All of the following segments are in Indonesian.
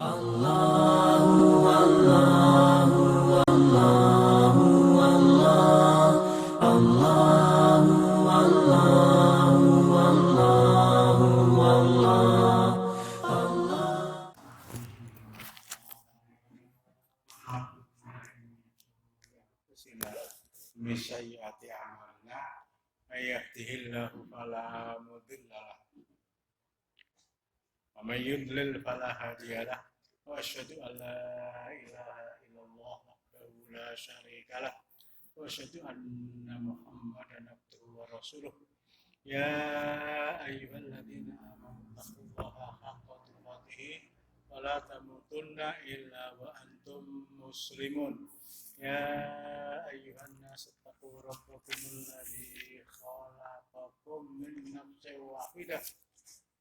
Allahu Allahu Allahu Allah Allahu Allahu Allahu Allah Allah. Min sayyiati a'malina may yahdihillahu fala mudilla lahu wa may yudlil fala hadiya lahu wa asyhadu an la ilaha illallah wahdahu la syarika lahu wa asyhadu anna Muhammadan abduhu wa rasuluh ya ayyuhalladzina amanu taqullaha haqqa tuqatih wa la tamutunna illa wa antum muslimun ya ayyuhan nas taqu rabbakumul ladzi khalaqakum min nafsin wahidah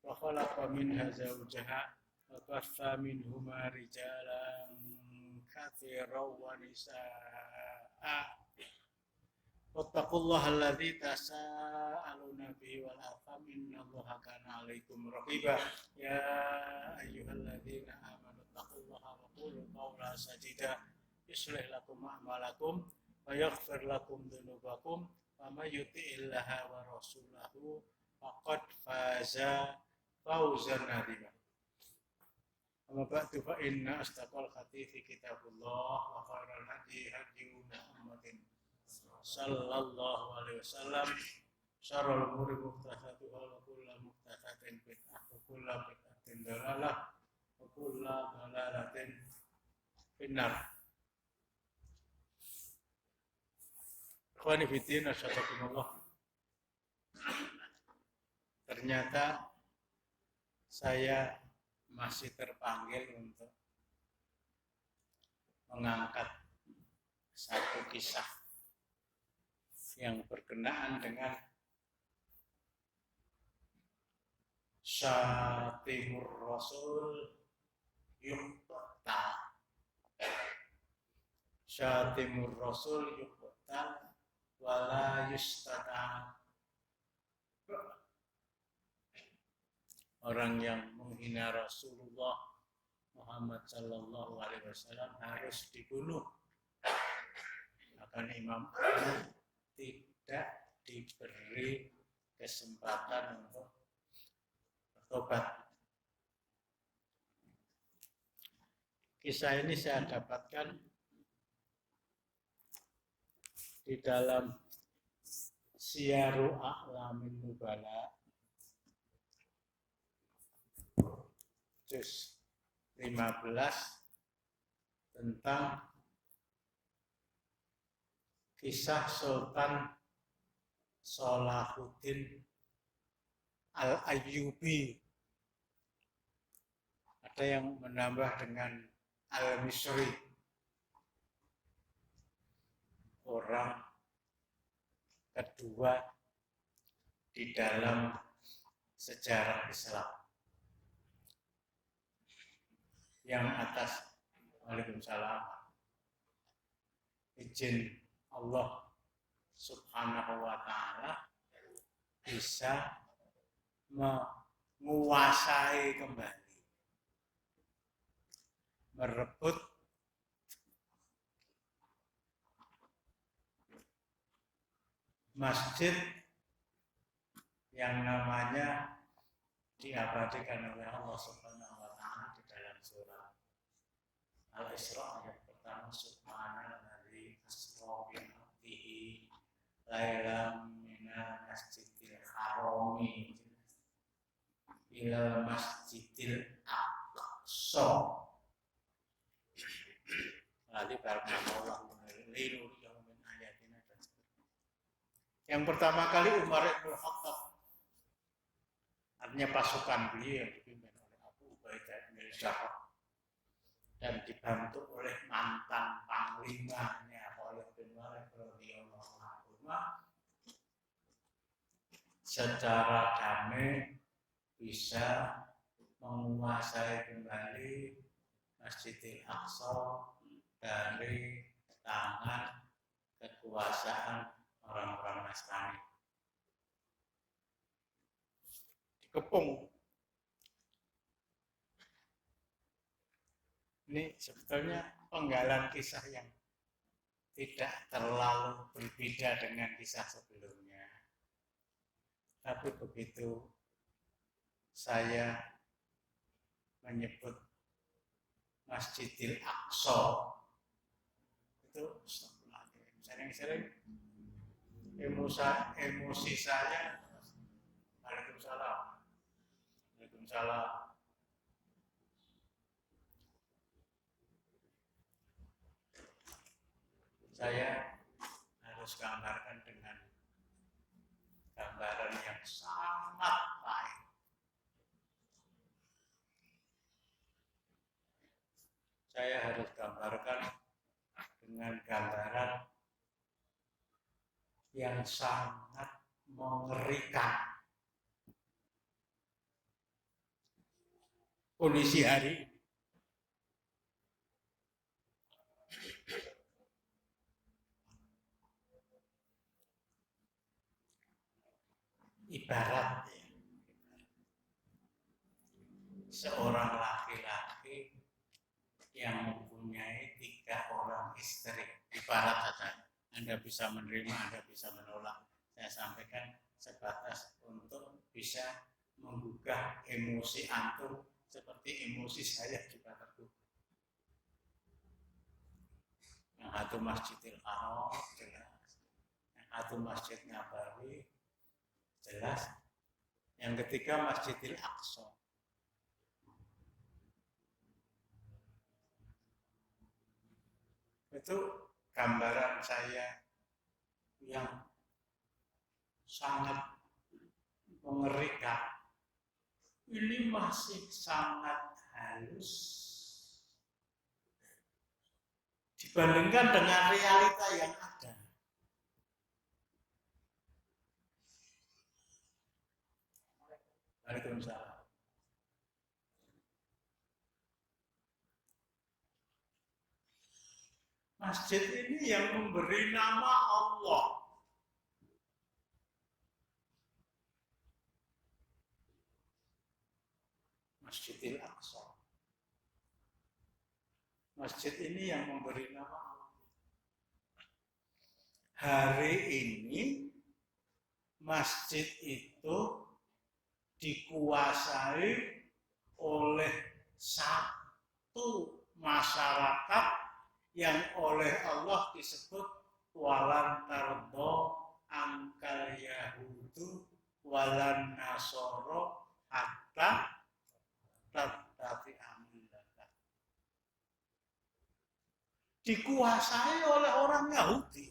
wa khalaqa minha zawjaha wa bassa minhuma rijalan katsiran wa nisaa'a wattaqullaha alladzi tasaaluna bihi wal arham innallaha kana 'alaikum raqiba ya ayyuhalladzina amanu taqullaha wa qulu qawlan sadida yuslih lakum a'malakum wa yaghfir lakum dhunubakum wa may yuti'illaha wa rasulahu faqad faza fawzan 'azima. Amma ba'du fa inna asdaqal hadithi kitabullah wa khairal hadi hadi Muhammadin sallallahu alaihi wasallam syarrul umuri muhdatsatuha wa kullu muhdatsatin bid'ah wa kullu bid'atin dalalah wa kullu dalalatin finnar. Ikhwani fiddin, asyhadu. Ternyata saya masih terpanggil untuk mengangkat satu kisah yang berkenaan dengan Syatimur Rasul yuqtal. Syatimur Rasul yuqtal wala yustata. Orang yang menghina Rasulullah Muhammad sallallahu alaihi wasallam harus dibunuh. Akan Imam Ahmad tidak diberi kesempatan untuk bertobat. Kisah ini saya dapatkan di dalam Syiaru A'lamin Nubala juz 15 tentang kisah Sultan Salahuddin Al-Ayyubi. Ada yang menambah dengan Al-Misri, orang kedua di dalam sejarah Islam. Yang atas, waalaikumsalam, izin Allah subhanahu wa ta'ala bisa menguasai kembali, merebut masjid yang namanya diabadikan oleh Allah subhanahu wa ta'ala di dalam surah Al-Isra ayat pertama, subhanalladzi asra bi 'abdihi lailan minal masjidil harami ila masjidil aqsa alladzi baraknahu linuriyahu min ayatina. Yang pertama kali Umar bin Khattab, artinya pasukan beliau yang dipimpin oleh Abu Ubaidah bin Jarrah dan dibantu oleh mantan panglimanya Khalid bin Walid radhiyallahu anhu, secara damai bisa menguasai kembali Masjidil Aqsa dari tangan kekuasaan orang-orang Nasrani. Dikepung Ini sebetulnya penggalan kisah yang tidak terlalu berbeda dengan kisah sebelumnya. Tapi begitu saya menyebut Masjidil Aqsa, itu sering-sering emosi saya, Waalaikumsalam, Waalaikumsalam. Saya harus gambarkan dengan gambaran yang sangat baik. Saya harus gambarkan dengan gambaran yang sangat mengerikan. Kondisi hari ini. Ibarat seorang laki-laki yang mempunyai 3 orang istri. Ibarat saja, Anda bisa menerima, Anda bisa menolak. Saya sampaikan sebatas untuk bisa menggugah emosi antum seperti emosi saya juga tergugah. Yang satu Masjidil Haram jelas, yang satu Masjid Nabawi jelas, yang ketiga Masjidil Aqsa. Itu gambaran saya yang sangat mengerikan. Ini masih sangat halus dibandingkan dengan realita yang ada. Waalaikumsalam. Masjid ini yang memberi nama Allah. Masjidil Aqsa. Masjid ini yang memberi nama Allah. Hari ini masjid itu dikuasai oleh satu masyarakat yang oleh Allah disebut walan tardo angkal yahudu walan nasoro hatta tattati amilata. Dikuasai oleh orang Yahudi.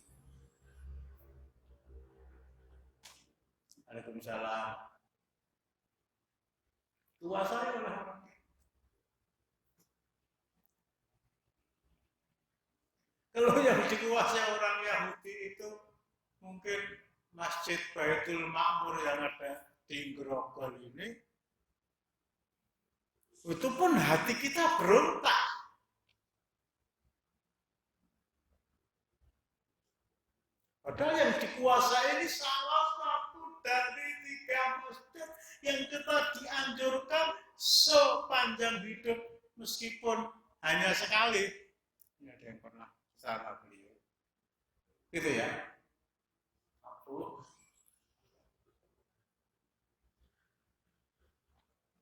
Waalaikumsalam. Dikuasai oleh orang Yahudi. Kalau yang dikuasai orang Yahudi itu mungkin Masjid Baitul Ma'mur yang ada di Grogol ini, itu pun hati kita berontak. Padahal yang dikuasai ini salah satu dari 3 masjid yang kita dianjurkan sepanjang hidup meskipun hanya sekali. Ini ada yang pernah sama beliau. Gitu ya.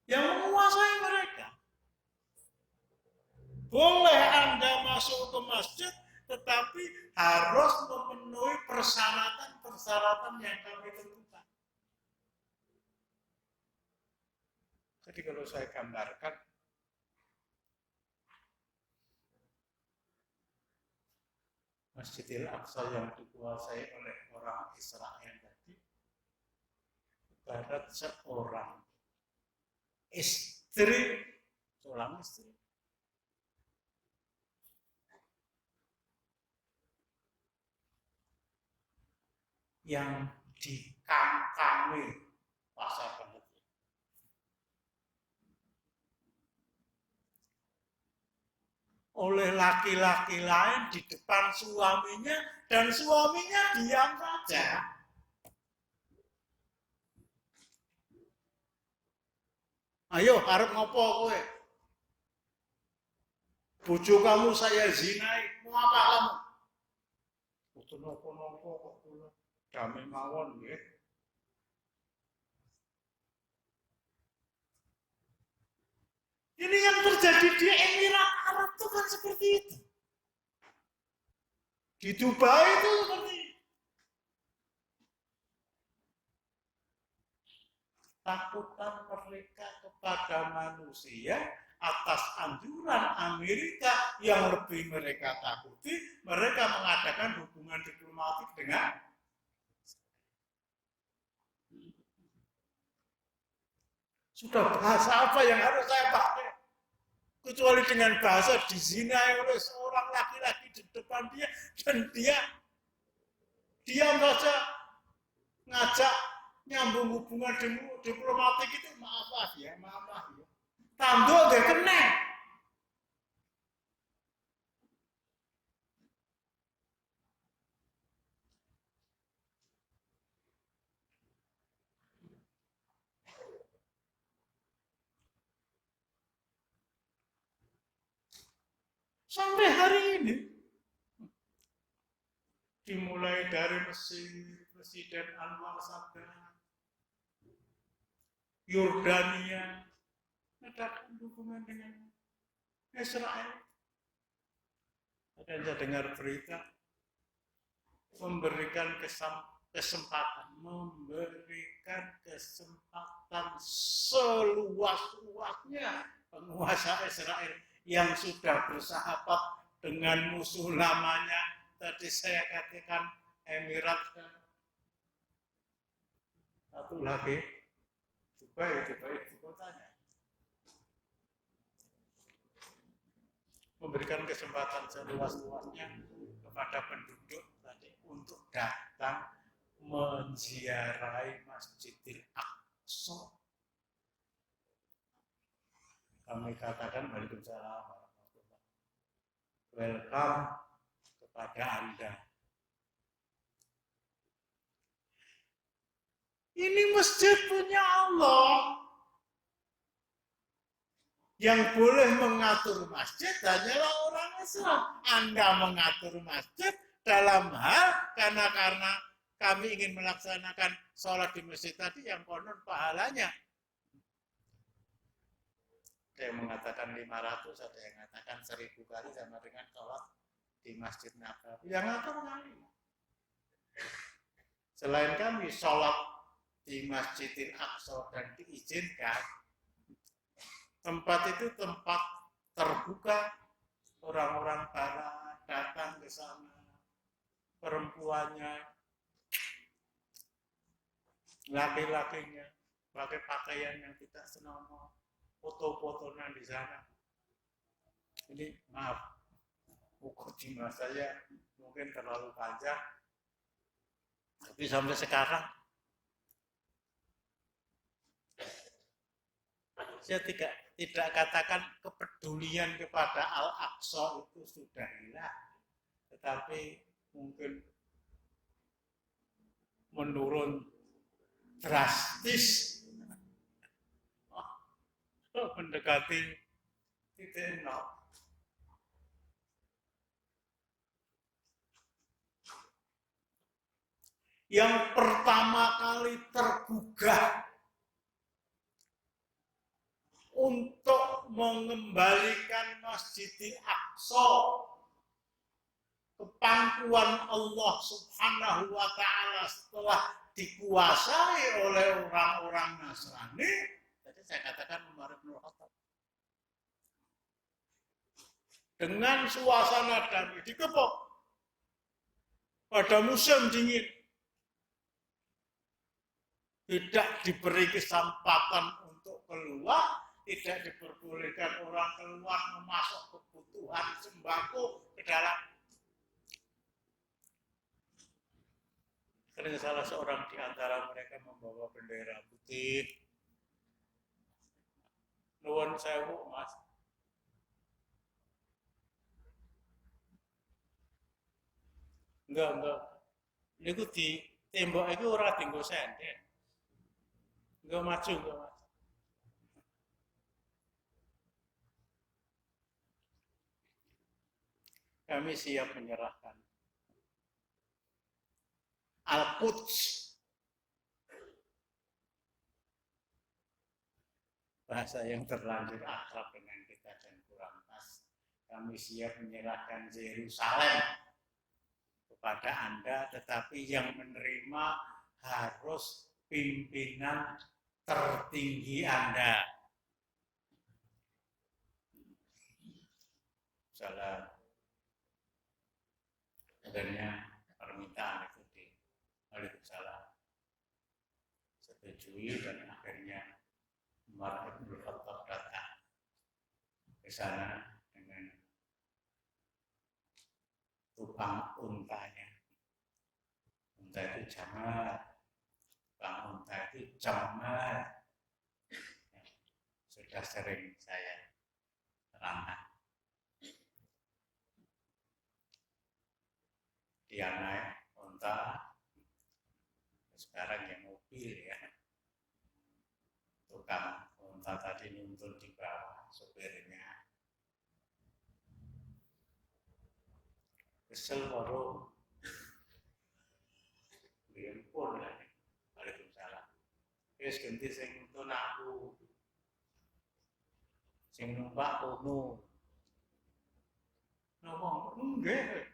Yang menguasai mereka. Boleh Anda masuk ke masjid, tetapi harus memenuhi persyaratan-persyaratan yang kami tentukan. Jadi kalau saya gambarkan, Masjidil Aqsa yang dikuasai oleh orang Israel tadi, ibarat seorang istri, yang dikangkangi pasar banget. Oleh laki-laki lain di depan suaminya dan suaminya diam saja. Ayo, arep ngopo kowe? Bojo kamu saya zinai, mau apa kamu? Boten napa-napa kok kula damai mawon nggih. Ini yang terjadi di Emirat Arab itu kan seperti itu. Di Dubai itu seperti itu. Takutan mereka kepada manusia atas anjuran Amerika yang lebih mereka takuti, mereka mengadakan hubungan diplomatik dengan sudah bahasa apa yang harus saya pakai? Kecuali dengan bahasa dizinai oleh seorang laki-laki di depan dia dan dia diam saja ngajak nyambung hubungan diplomatik itu maaf ya. Tanduk gak kena. Sampai hari ini dimulai dari Mesir, Presiden Anwar Sadat, Yordania, ada hubungan dengan Israel. Ada yang saya dengar berita memberikan kesempatan seluas-luasnya penguasa Israel yang sudah bersahabat dengan musuh lamanya. Tadi saya katakan Emirat, satu lagi Dubai ibu kotanya. Memberikan kesempatan seluas-luasnya kepada penduduk tadi untuk datang menziarahi Masjidil Aqsa. Kami katakan Waalaikumsalam warahmatullahi wabarakatuh. Welcome kepada Anda. Ini masjid punya Allah. Yang boleh mengatur masjid hanyalah orang Islam. Anda mengatur masjid dalam hal karena kami ingin melaksanakan sholat di masjid tadi yang konon pahalanya. Ada yang mengatakan 500, ada yang mengatakan 1000 kali sama dengan sholat di Masjid Nabawi. Yang ngatur kami. Selain kami, sholat di Masjidil Aqsa dan diizinkan, tempat itu tempat terbuka, orang-orang barat datang ke sana, perempuannya, laki-lakinya, pakai pakaian yang tidak senonoh, foto-fotonya di sana. Ini maaf, mukadimah saya mungkin terlalu panjang, tapi sampai sekarang saya tidak katakan kepedulian kepada Al-Aqsa itu sudah hilang, tetapi mungkin menurun drastis, mendekati titik nol. Yang pertama kali tergugah untuk mengembalikan Masjidil Aqsa ke pangkuan Allah Subhanahu wa Ta'ala setelah dikuasai oleh orang-orang Nasrani. Jadi saya katakan Umar bin Khattab. Dengan suasana damai dikepok pada musim dingin, tidak diberi kesempatan untuk keluar, tidak diperbolehkan orang keluar memasuk kebutuhan sembako ke dalam. Karena salah seorang di antara mereka membawa bendera putih. Nuwun sewu, Mas. Enggak. Niku di tembok itu ora dienggo senden. Enggak maju, enggak Mas. kami siap menyerahkan. Al-Quds, bahasa yang terlanjur akrab dengan kita dan kurang pas. Kami siap menyerahkan Yerusalem kepada Anda, tetapi yang menerima harus pimpinan tertinggi Anda. Salah adanya permintaan itu di Waalaikumsalam setujui, dan akhirnya Umar bin Khattab datang ke sana dengan tukang untanya. Unta itu Jamal, tukang unta itu Jamal. Sudah sering saya terangkan. Dia naik unta, sekarang yang mobil ya. Tukang unta tadi nuntun di bawah, sopirnya kesel baru pun lah. Waalaikumsalam. Wis ganti sing nuntun aku, sing numpak kono. Ngomong enggak.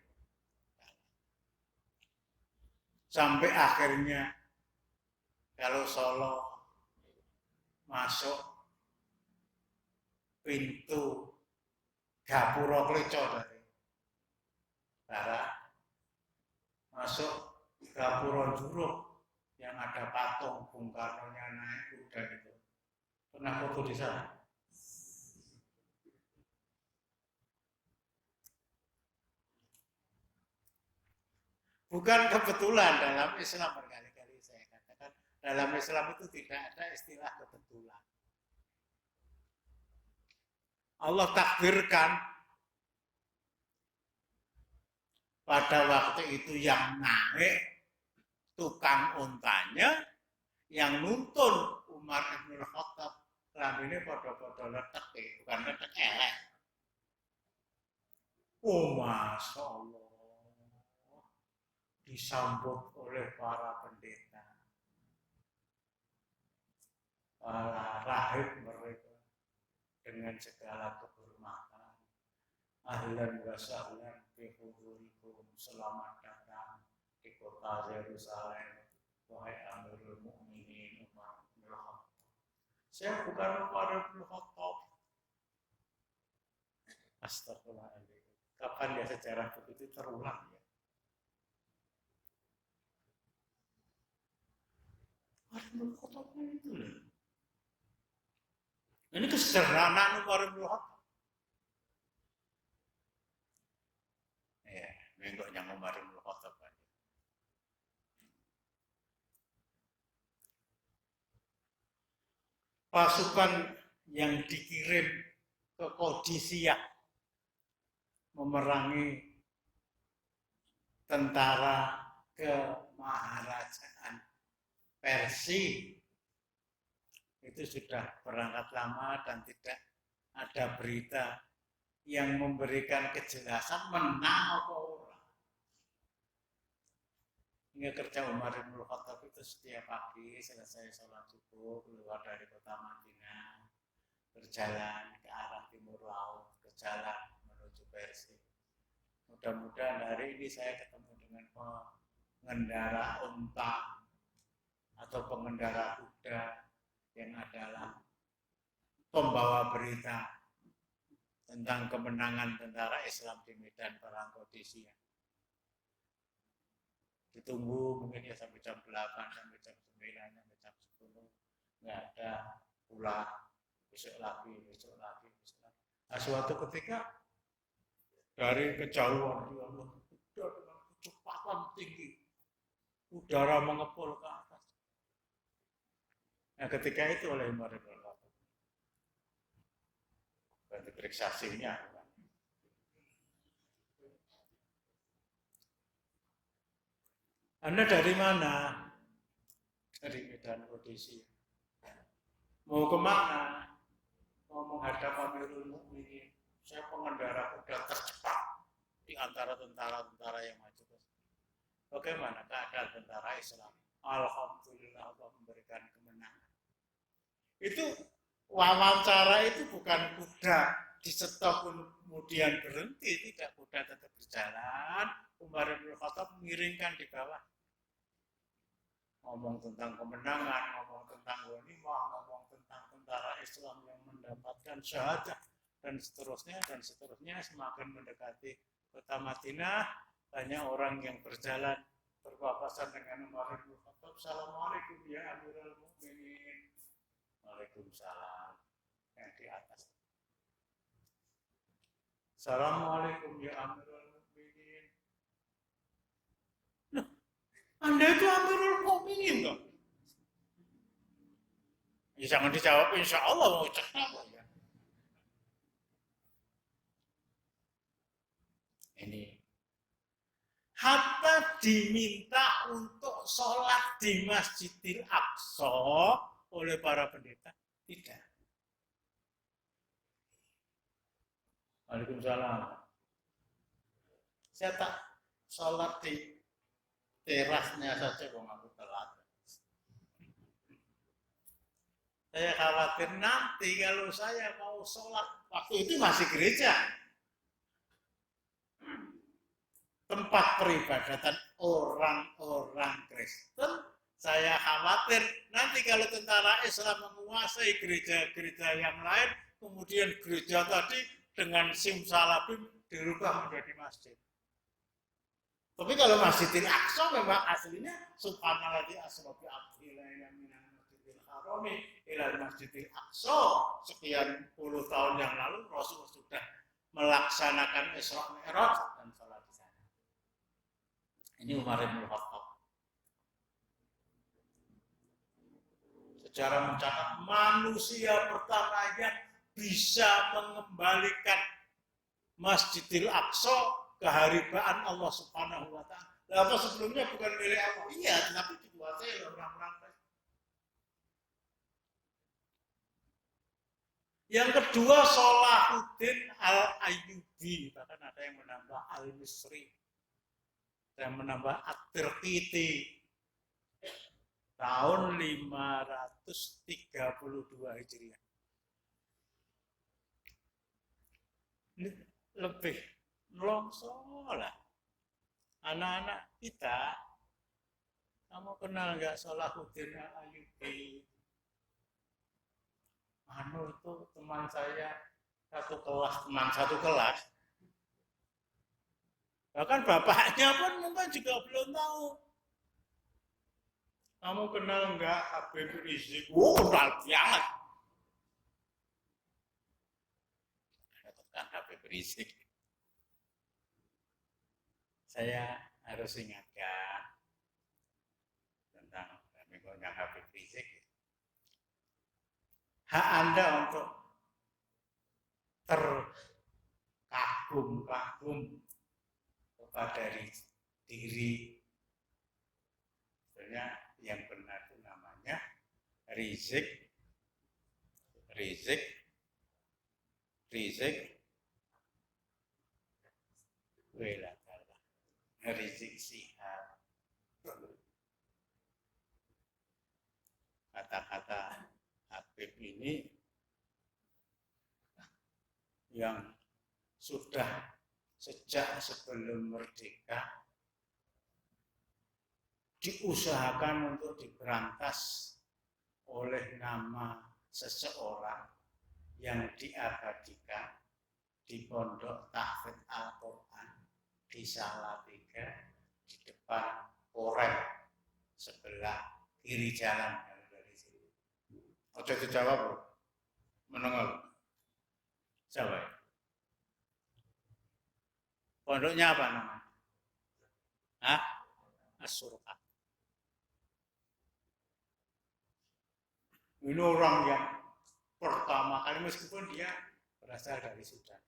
Sampai akhirnya kalau Solo masuk pintu Gapura Kleco dari barat, masuk Gapura Juruk yang ada patung Bung Karno-nya naik kuda gitu. Pernah foto di sana? Bukan kebetulan dalam Islam, berkali-kali saya katakan, dalam Islam itu tidak ada istilah kebetulan. Allah takdirkan pada waktu itu yang naik tukang untanya, yang nuntun Umar bin Khattab, lambene padha-padha letek, bukan letek elek. Oh, Masya Allah. Disambut oleh para pendeta, para rahib mereka dengan segala kehormatan. Ahlan wa sahlan bi hudurikum, selamat datang di kota Yerusalem, wahai Amirul Mukminin Umar bin Khattab. Saya bukan Umar bin Khattab. Astagfirullahaladzim. Kapan ya sejarah begitu terulang ya? Itu. Ini kesederhanaan Umar bin Khattab. Ya, bengkok yang Umar bin Khattab aja. Pasukan yang dikirim ke Qadisiyah memerangi tentara kemaharajaan Persia itu sudah berangkat lama dan tidak ada berita yang memberikan kejelasan menang apa orang. Hingga kerja Umar bin Khattab itu setiap pagi selesai sholat subuh keluar dari kota Madinah, berjalan ke arah timur laut, ke jalan menuju Persia. Mudah-mudahan hari ini saya ketemu dengan pengendara unta atau pengendara kuda yang adalah pembawa berita tentang kemenangan tentara Islam di medan perang Qadisiyah. Ditunggu mungkin ya sampai jam 8, sampai jam 9, sampai jam 10. Nggak ada, pulang, besok lagi. Nah, suatu ketika dari kejauhan dia kuda dengan kecepatan tinggi, udara mengepul ke atas. Nah, ketika itu oleh Umar bin Khattab dan diperiksa SIM-nya. Anda dari mana? Dari medan Qadisiyah. Mau kemana? Mau menghadap Amirul Mukminin. Saya pengendara kuda tercepat di antara antara tentara-tentara yang maju. Bagaimana keadaan tentara Islam? Alhamdulillah Allah memberikan kemenangan. Itu wawancara itu bukan kuda di stop kemudian berhenti, tidak, kuda tetap berjalan. Umar bin Khattab mengiringkan di bawah. Ngomong tentang kemenangan, ngomong tentang ghanimah, ngomong tentang tentara Islam yang mendapatkan syahadah dan seterusnya, semakin mendekati kota Madinah, banyak orang yang berjalan berpapasan dengan Umar bin Khattab. Assalamualaikum ya Amirul Mukminin. Waalaikumsalam. Yang di atas. Assalamualaikum ya Amirul Mukminin. Nah, Anda itu Amirul Mukminin toh? Ya, jangan dijawab insya Allah mau cek apa ya. Ini hatta diminta untuk sholat di Masjidil Aqsa oleh para pendeta, tidak. Waalaikumsalam. Saya tak sholat di terasnya saja kok aku telat. Saya khawatir nanti kalau saya mau sholat, waktu itu masih gereja, tempat peribadatan orang-orang Kristen, saya khawatir nanti kalau tentara Islam menguasai gereja-gereja yang lain, kemudian gereja tadi dengan simsalabim dirubah menjadi masjid. Tapi kalau Masjidil Aqsa memang aslinya subhanalladzi asra bi abdihi lailan minal masjidil harami ilal masjidil Aqsa. Sekian puluh tahun yang lalu Rasul sudah melaksanakan Isra Mi'raj dan salat di sana. Ini Umar bin Khattab. Secara mencatat manusia pertama yang bisa mengembalikan Masjidil Aqsa keharibaan Allah Subhanahu wa Ta'ala. Apa sebelumnya bukan milik Allah? Iya, tapi dikuasai oleh orang-orang Kristen. Yang kedua, Salahuddin Al-Ayyubi, bahkan ada yang menambah Al-Misri, yang menambah At-Tirqiti, tahun 532 Hijriah. Ini lebih nolongso lah. Anak-anak kita, kamu kenal nggak Salahuddin Al-Ayyubi? Anu itu teman saya satu kelas. Bahkan bapaknya pun mungkin juga belum tahu. Kamu kenal nggak Habib Rizik? Kenal banget. Kan Habib Rizik. Saya harus ingatkan tentang Habib Rizik. Hak Anda untuk terkagum-kagum kepada diri. Sebenarnya yang benar itu namanya Rizik Rizik Sihab. Kata-kata Habib ini yang sudah sejak sebelum merdeka diusahakan untuk diberantas oleh nama seseorang yang diabadikan di Pondok Tahfidz Al-Quran di Salatiga di depan Korem sebelah kiri jalan dari sini. Ojo dijawab bro, menengok. Siapa ya? Pondoknya apa namanya? Hah? As-Surqa. Ini orang yang pertama kali, meskipun dia berasal dari Sudan,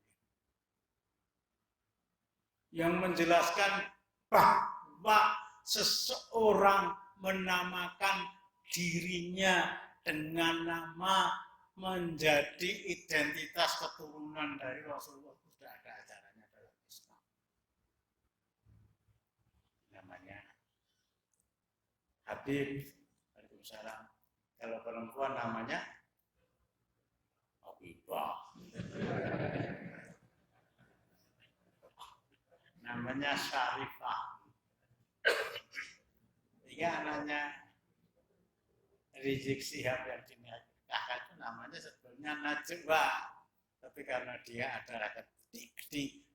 yang menjelaskan bahwa seseorang menamakan dirinya dengan nama menjadi identitas keturunan dari Rasulullah, sudah ada ajarannya dalam Islam. namanya Habib. Waalaikumsalam. Kalau perempuan namanya Habibah. Namanya Syarifah. Tiga anaknya Rizik Syihab yang dinikahkan itu namanya sebetulnya Najwa. Tapi karena dia adalah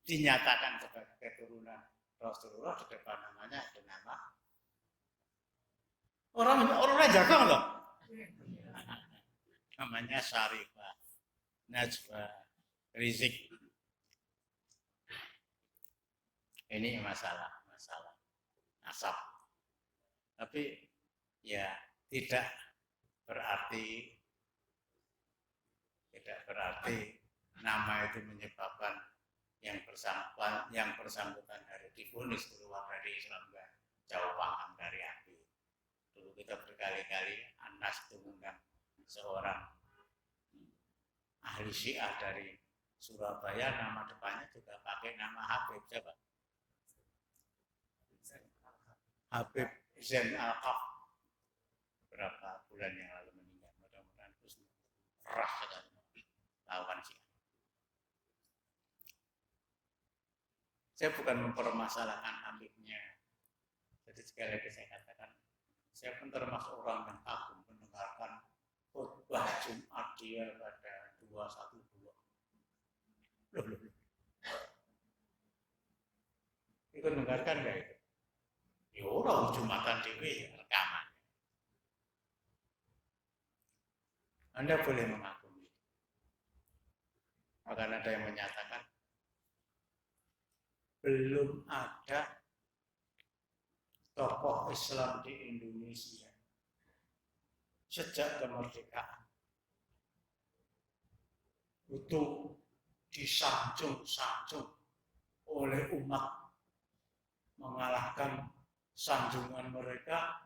dinyatakan sebagai keturunan Rasulullah, di depan namanya ada nama orang jagung loh. Namanya Syarifah, Najwa, Rizik. Ini masalah nasab. Tapi ya tidak berarti nama itu menyebabkan yang bersangkutan dari divonis keluar dari Islam, jauh paham dari api. Dulu kita berkali-kali Anas itu mengundang seorang ahli Syiah dari Surabaya, nama depannya juga pakai nama Habib. Siapa? Habib Zain Al-Haq. Berapa bulan yang lalu meninggal. Mudah-mudahan terus keras sekali lawan Syiah. Saya bukan mempermasalahkan Habibnya. Jadi sekali lagi saya katakan, saya pun termasuk orang yang kagum mendengarkan khutbah Jumat dia pada 212. Loh. Ikut mendengarkan enggak itu? Ya orang Jumatan dewe rekaman. Anda boleh mengakui. Bahkan ada yang menyatakan belum ada tokoh Islam di Indonesia sejak kemerdekaan itu disanjung-sanjung oleh umat, mengalahkan sanjungan mereka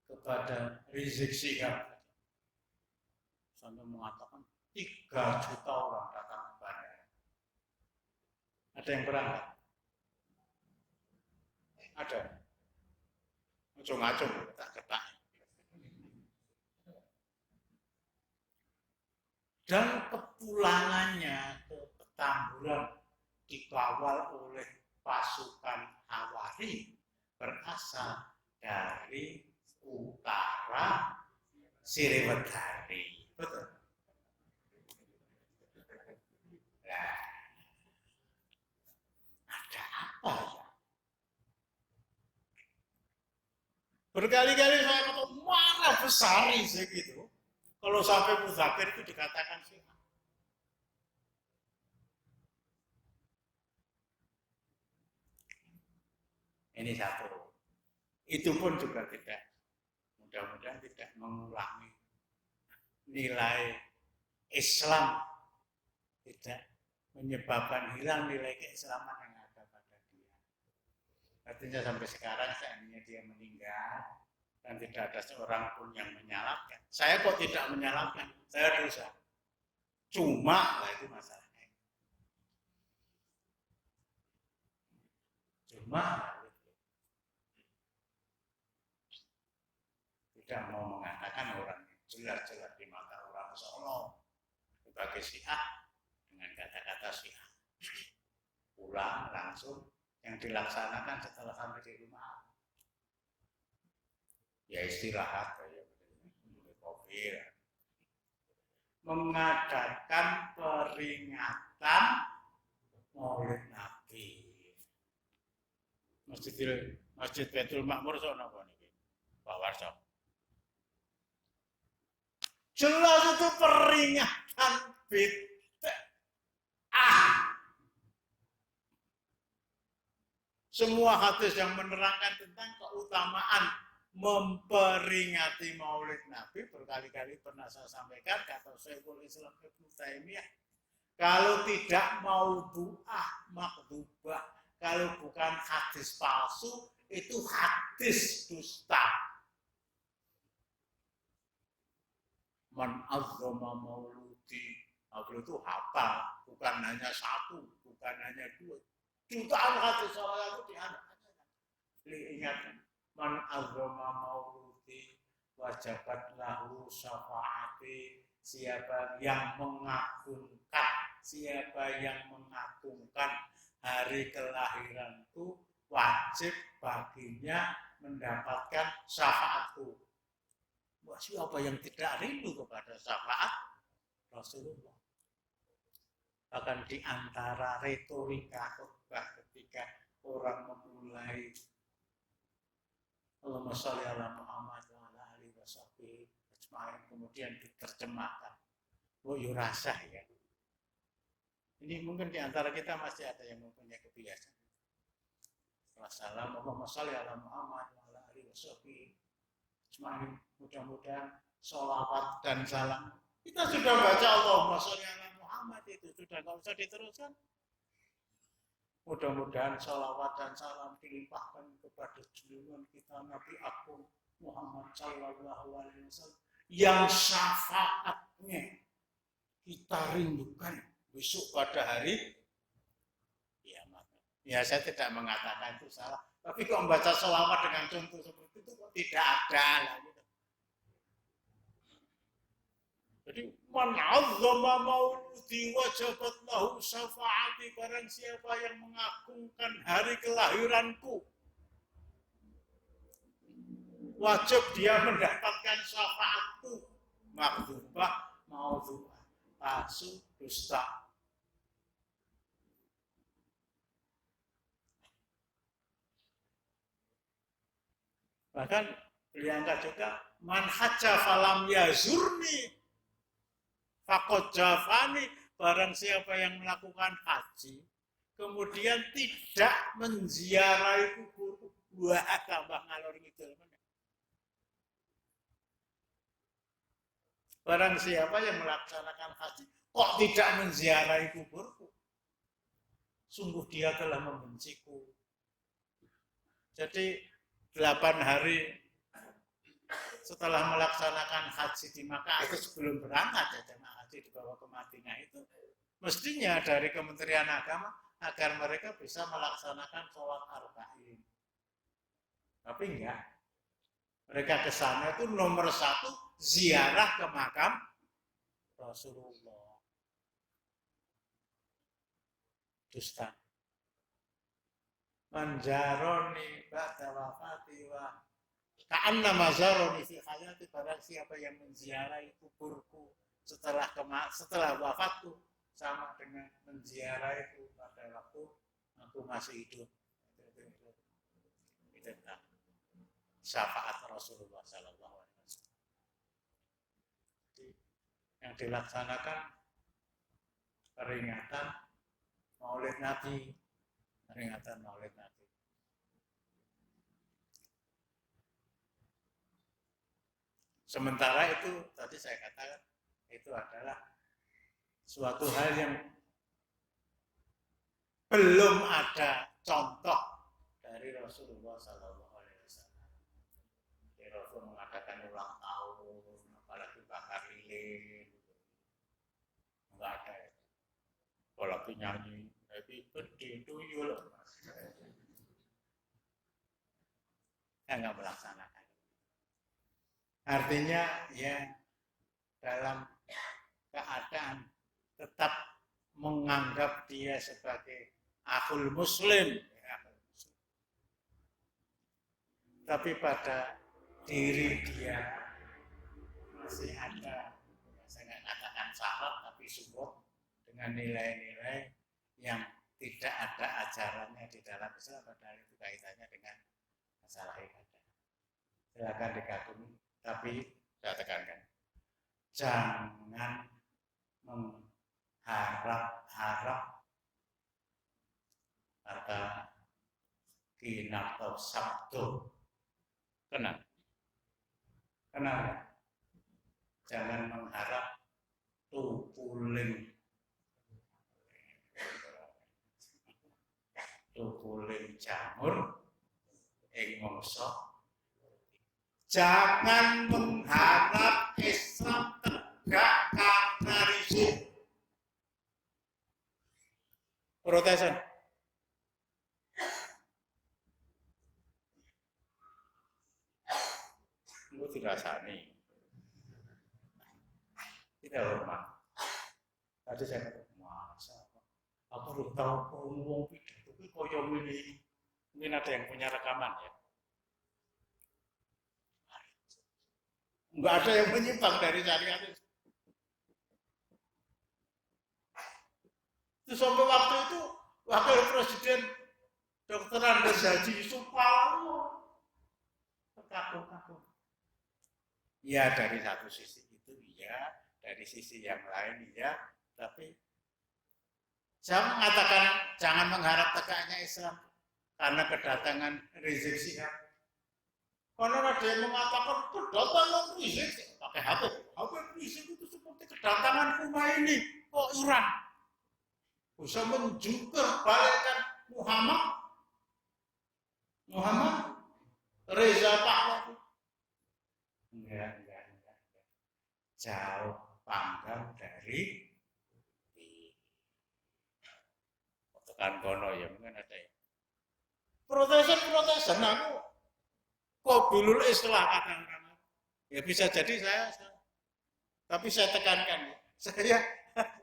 kepada Rizik Syihab. Sampai mengatakan 3 juta orang datang ke bandara. Ada yang berangkat? Ada. Ngacung-ngacung, ketak-ketak. Dan kepulangannya ke Petamburan dikawal oleh pasukan Hawari berasal dari utara Sriwedari. Betul. Nah, ada apa ya? Berkali-kali saya ngomong marah besar sih gitu. Kalau sampai Muzakir itu dikatakan sih. Ini satu. Itu pun juga tidak, mudah-mudahan tidak mengulangi nilai Islam, tidak menyebabkan hilang nilai keislaman yang ada pada dia. Artinya sampai sekarang seandainya dia meninggal dan tidak ada seorang pun yang menyalahkan. Saya kok tidak menyalahkan, saya dosa. Cuma lah itu masalahnya. Cuma tidak mau mengatakan orang jelas-jelas di mata orang Solo sebagai Syiah dengan kata-kata Syiah. Pulang langsung yang dilaksanakan setelah sampai di rumah. Ya istirahat ya, COVID. Mengadakan peringatan Maulid Nabi. Masjid Baitul Makmur sono niki. Pak Warso. Jelas itu peringatan bid'ah. Semua hadis yang menerangkan tentang keutamaan memperingati Maulid Nabi berkali-kali pernah saya sampaikan, kata Syekhul Islam Ibnu Taimiyah, kalau tidak maudhu'ah, makdzubah, kalau bukan hadis palsu, itu hadis dusta. Man azzama mauludi, itu hafal, bukan hanya satu, bukan hanya dua. Jutaan hadis saya itu diantaranya. Ingat, man azzama mauludi wajabat lahu syafaati. Siapa yang mengagungkan, hari kelahiranku, wajib baginya mendapatkan syafaatku. Siapa yang tidak rindu kepada syafaat Rasulullah? Bahkan di antara retorika khutbah ketika orang memulai Allahumma sholli ala Muhammad wa ala alihi washabihi ajmain, kemudian diterjemahkan. Rasah ya. Ini mungkin di antara kita masih ada yang mempunyai kebiasaan. Allahumma sholli ala Muhammad wa ala alihi washabihi ajmain. Mudah-mudahan sholawat dan salam. Kita sudah baca Allahumma sholli ala Muhammad, itu sudah nggak usah diteruskan. Mudah-mudahan sholawat dan salam dilimpahkan kepada junjungan kita Nabi Agung Muhammad Sallallahu Alaihi Wasallam yang syafaatnya kita rindukan besok pada hari kiamat. Ya, saya tidak mengatakan itu salah, tapi kok membaca sholawat dengan contoh seperti itu kok tidak ada lah gitu. Jadi man azzama mauludi wajabat lahu syafaati, barang siapa yang mengagungkan hari kelahiranku, wajib dia mendapatkan syafaatku. Makdzubah maudzu'ah, palsu, dusta. Bahkan beliau angkat juga man hajja falam yazurni faqad jafani, barang siapa yang melakukan haji kemudian tidak menziarahi kuburku, wah tambah ngalor ngidul. Barang siapa yang melaksanakan haji kok tidak menziarahi kuburku, sungguh dia telah membenciku. Jadi 8 hari setelah melaksanakan haji di Makkah atau sebelum berangkat ya jemaah haji dibawa ke Madinah, itu mestinya dari Kementerian Agama agar mereka bisa melaksanakan sholat arba'in. Tapi enggak. Mereka ke sana itu nomor 1 ziarah ke makam Rasulullah. Dusta. Manjaroni ba'da wafati wa ka'anna mazaroni fi hayati, barang siapa yang menziarahi kuburku setelah wafatku sama dengan menziarahiku pada waktu aku masih hidup. Itu syafaat Rasulullah Sallallahu Alaihi Wasallam. Yang dilaksanakan peringatan Maulid Nabi, Sementara itu tadi saya katakan itu adalah suatu hal yang belum ada contoh dari Rasulullah Sallallahu Alaihi Wasallam. Rasul mengadakan ulang tahun, apalagi bakar lilin, enggak ada. Kalau nyanyi happy birthday to you, enggak melaksanakan. Artinya ya dalam keadaan tetap menganggap dia sebagai akhul muslim, tapi pada diri dia masih ada, saya nggak katakan syarat, tapi sungguh dengan nilai-nilai yang tidak ada ajarannya di dalam Islam, padahal itu kaitannya dengan masalah ibadah. Silakan dikagumi, tapi saya tekankan, jangan mengharap-harap kata kinarto sabdo. Kenapa? Jangan mengharap tupuling jamur ing mangsa. Jangan mengharap Islam tegak karena risih. Protesan. dirasani. Kita hormat. Tadi saya kata, masa aku belum tahu ngomong pidato itu koyo ini. Mungkin ada yang punya rekaman ya. Enggak ada yang menyimpang dari syariat itu. Itu sampai waktu itu Wakil Presiden Dr. Andes Haji Suparno terkagum-kagum. Ya dari satu sisi itu iya, dari sisi yang lain iya, tapi saya mengatakan jangan mengharap tegaknya Islam karena kedatangan Rizik Syihab. Karena ada yang mengatakan kedatangan Rizik pakai HP Rizik itu seperti kedatangan Khomeini ke Iran. Bisa menjungkir balikkan Muhammad Reza Pahlavi. Enggak. Jauh panggang dari tekan kono ya mungkin ada ya. Protesan aku qabilul islah kadang-kadang. Ya bisa jadi saya tapi saya tekankan ya. Saya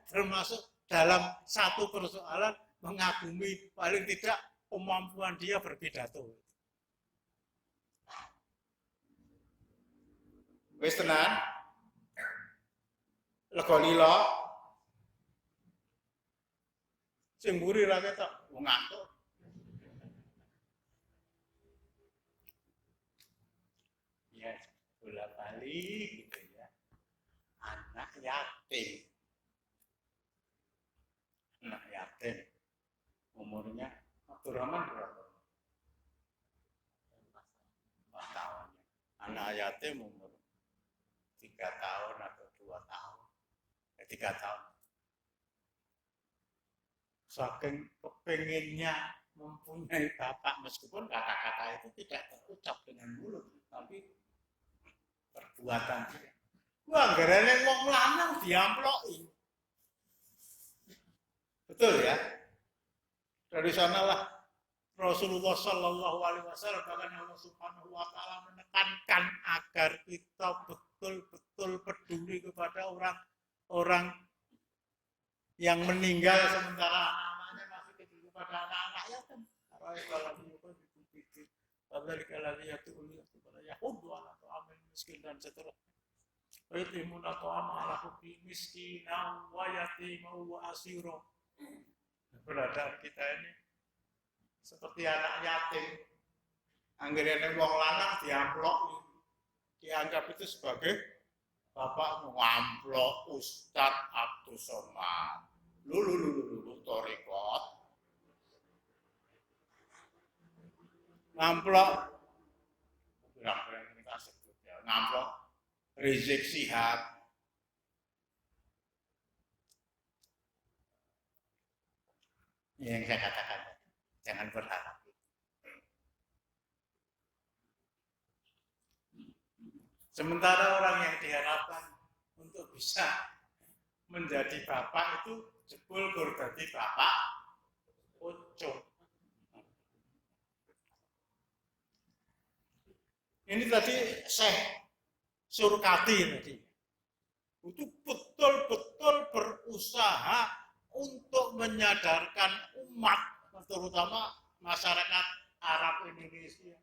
termasuk dalam satu persoalan mengagumi paling tidak kemampuan dia berpidato. Wis tenan. Lega lila. Sing mburi ra ketok, wong ngantuk. Ya, bola-bali gitu ya. Anak yatim. Umurnya Abdurrahman berapa? 4 tahun. Anak yatim umur 3 tahun atau 2 tahun. 3 tahun. Saking kepenginnya mempunyai bapak, meskipun kata-kata itu tidak terucap dengan mulut, tapi perbuatan dia. Wah, gara-gara wong lanang diamploki. Betul ya? Dari sanalah Rasulullah Shallallahu Alaihi Wasallam bahkan Allah Subhanahu Wa Taala menekankan agar kita betul-betul peduli kepada orang yang meninggal sementara anak-anaknya masih kecil, kepada anak-anak yatim. Miskin dan seterusnya. Yatimun atau amalah miskin, wa yatim, wa asiro. Keberadaan kita ini seperti anak yatim. Anggerane wong lanang diamplok, dianggap itu sebagai bapak ngamplok Ustadz Abdus Somad. Lu torikot. Ngamplok ngamplok Rizik Syihab. Yang saya katakan, jangan berharap. Sementara orang yang diharapkan untuk bisa menjadi bapak itu jebul berarti bapak ucap. Ini tadi Syekh Surkati tadi. Itu betul-betul berusaha untuk menyadarkan umat, terutama masyarakat Arab Indonesia.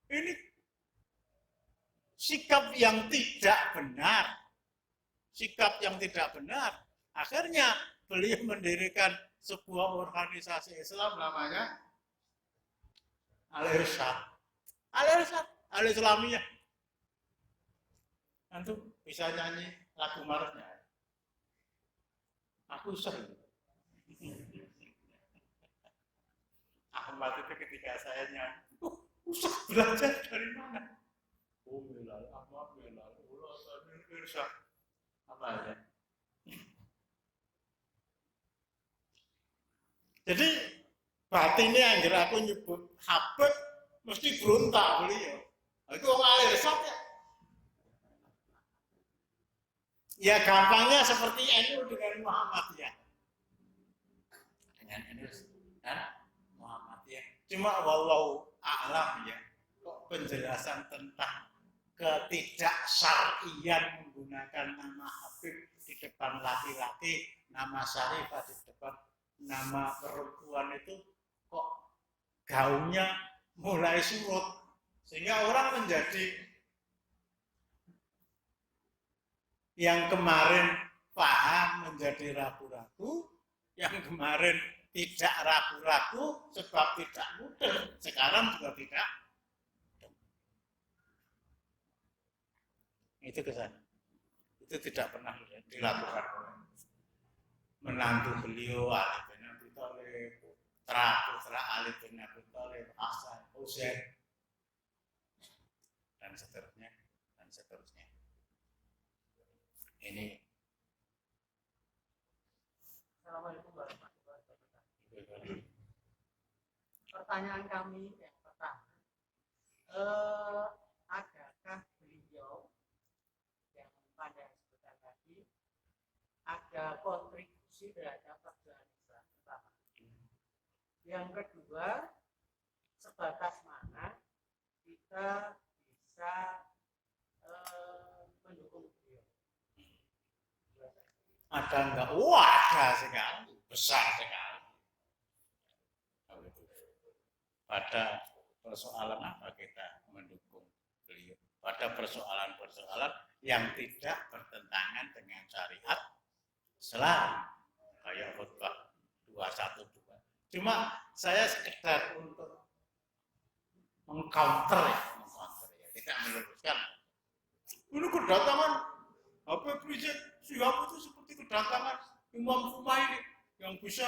Ini sikap yang tidak benar. Sikap yang tidak benar. Akhirnya beliau mendirikan sebuah organisasi Islam namanya Al-Irsyad. Al-Irsyad, Al-Islamiyah. Antum bisa nyanyi lagu marahnya. Aku sering. Ahmad itu ketika saya nyanyi, usah belajar dari mana? Bilal, apa Bilal, ulah sambil Irsyad. Apa ya? Jadi batinnya anggere aku nyebut Habib mesti berontak beliau. Itu orang Irsyad ya. Ya gampangnya seperti NU dengan Muhammadiyah. Dengan NU dan Muhammadiyah. Cuma wallahu a'lam ya. Kok penjelasan tentang ketidaksyar'ian menggunakan nama Habib di depan laki-laki, nama Syarifah di depan nama perempuan itu kok gaungnya mulai surut, sehingga orang menjadi yang kemarin paham menjadi ragu-ragu, yang kemarin tidak ragu-ragu sebab tidak mudah, sekarang juga tidak. Itu kesan. Itu tidak pernah dilakukan oleh menantu beliau Ali bin Abi Thalib, putra Ali bin Abi Thalib, Hasan, Husain, dan seterusnya, dan seterusnya. Ini. Assalamualaikum warahmatullahi wabarakatuh. Pertanyaan kami yang pertama, adakah beliau yang pada sebentar tadi ada kontribusi terhadap perjuangan Islam pertama? Yang kedua, sebatas mana kita bisa mendukung beliau? Ada enggak? Wah, ada sekali, besar sekali. Pada persoalan apa kita mendukung beliau? Pada persoalan-persoalan yang tidak bertentangan dengan syariat Islam, kayak khutbah 212. Cuma saya sekedar untuk mengcounter ya, tidak meluruskan. Ini kedatangan Habib Rizik Syihab itu seperti kedatangan Imam Khomeini yang bisa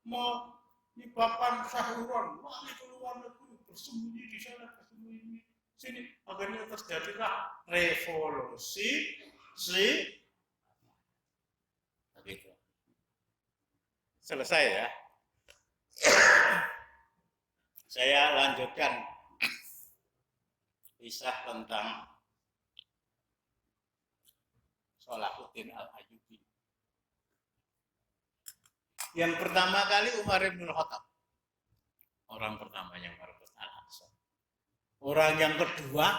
menyebabkan sahuran, lari ke luar negeri, bersembunyi di sana, bersembunyi di sini. Akhirnya terjadilah revolusi begitu. Selesai ya. Saya lanjutkan kisah tentang Salahuddin Al-Ayyubi. Yang pertama kali Umar bin Khattab, orang pertama yang merebut Al-Aqsa. Orang yang kedua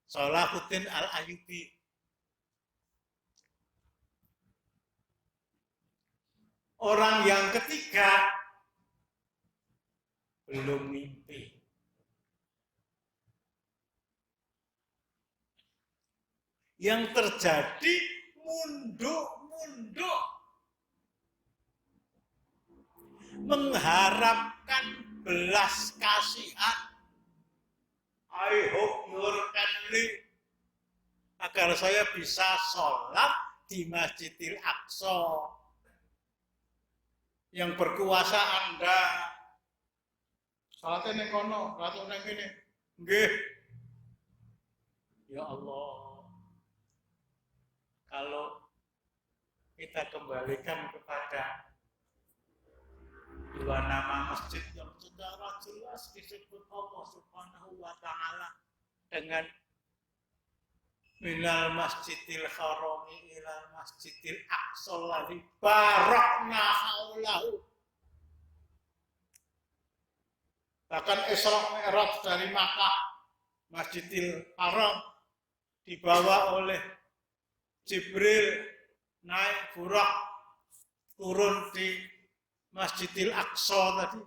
Salahuddin Al-Ayyubi. Orang yang ketiga belum mimpi. Yang terjadi munduk-munduk mengharapkan belas kasihan. I hope you can live, agar saya bisa sholat di Masjidil Aqsa. Yang berkuasa Anda sholatnya ning kono, ratu ning kene. Nggih. Ya Allah. Kalau kita kembalikan kepada dua nama masjid yang secara jelas disebut Allah Subhanahu wa Ta'ala dengan minal masjidil harami ilal masjidil aqsa alladzi barakna haulahu. Bahkan Isra Mi'raj dari Makkah Masjidil Haram dibawa oleh Jibril, naik burak turun di Masjidil Aqsa tadi.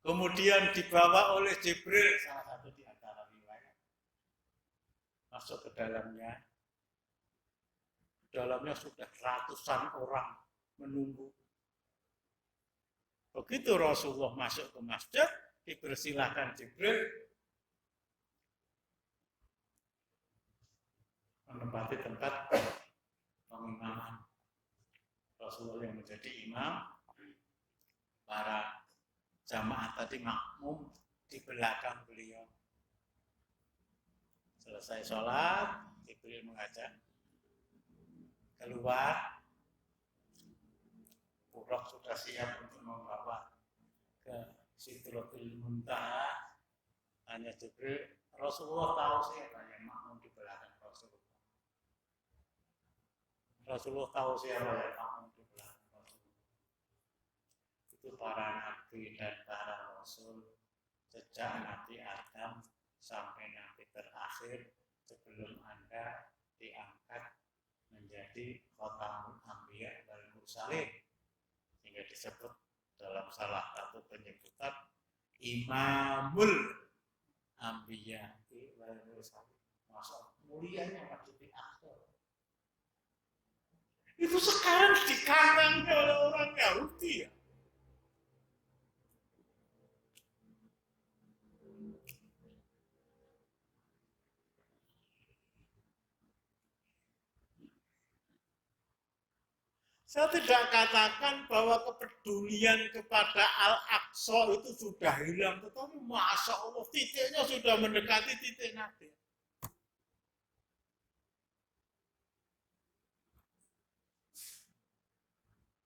Kemudian dibawa oleh Jibril, salah satu di antara riwayat, masuk ke dalamnya. Dalamnya sudah ratusan orang menunggu. Begitu Rasulullah masuk ke masjid, dipersilahkan Jibril menempati tempat pengimaman. Rasulullah yang menjadi imam, para jamaah tadi makmum di belakang beliau. Selesai sholat, Jibril mengajak keluar. Burak sudah siap untuk membawa ke Sidratul Muntaha. Hanya Jibril, Rasulullah tahu siapa yang makmum di belakang Rasulullah. Rasulullah tahu siapa yang makmum di belakang Rasulullah. Itu para nabi dan para rasul sejak Nabi Adam sampai nabi terakhir sebelum Anda diangkat menjadi khatamul anbiya wal mursalin, sehingga disebut dalam salah satu penyebutan imamul anbiya wal mursalin. Masa mulianya wajib diatur. Itu sekarang dikandang oleh orang Yahudi ya. Saya tidak katakan bahwa kepedulian kepada Al-Aqsa itu sudah hilang, tetapi Masya Allah titiknya sudah mendekati titik nadir.